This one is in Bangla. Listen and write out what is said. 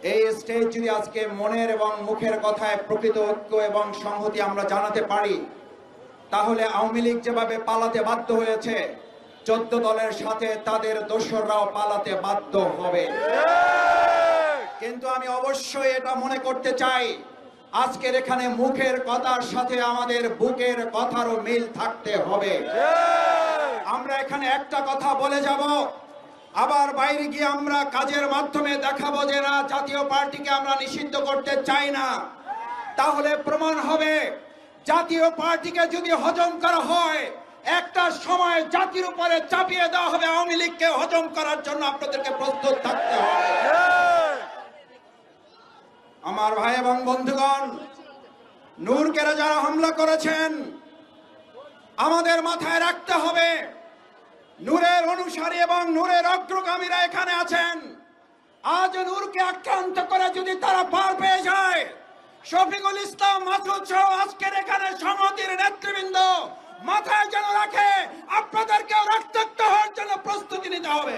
এই স্টেজ যদি আজকে মনের এবং মুখের কথায় প্রকৃত ঐক্য এবং সংহতি আমরা জানাতে পারি, তাহলে আওয়ামী লীগ যেভাবে পালাতে বাধ্য হয়েছে, 14 দলের সাথে তাদের দোসররাও পালাতে বাধ্য হবে। কিন্তু আমি অবশ্যই এটা মনে করতে চাই, আজকের এখানে মুখের কথার সাথে আমাদের বুকের কথারও মিল থাকতে হবে। আমরা এখানে একটা কথা বলে যাব, আবার বাইরে গিয়ে আমরা কাজের মাধ্যমে দেখাবো যে না, জাতীয় পার্টিকে আমরা নিষিদ্ধ করতে চাই না। তাহলে প্রমাণ হবে জাতীয় পার্টিকে যদি হজম করা হয়, একটা সময় জাতির উপরে চাপিয়ে দেওয়া হবে। আওয়ামী লীগকে হজম করার জন্য আপনাদেরকে প্রস্তুত থাকতে হবে। আমার ভাই এবং বন্ধুগণ, নূরকে যারা হামলা করেছেন, আমাদের মাথায় রাখতে হবে নূরের অনুসারী এবং নূরের অগ্রগামীরা এখানে আছেন। আজ নূরকে আক্রান্ত করে যদি তারা পার পেয়ে যায়, শফিকুল ইসলাম মাসুদ সহ আজকের এখানে সংহতির নেতৃবৃন্দ মাথায় যেন রাখে, আপনাদেরকেও রক্তাক্ত হওয়ার জন্য প্রস্তুতি নিতে হবে।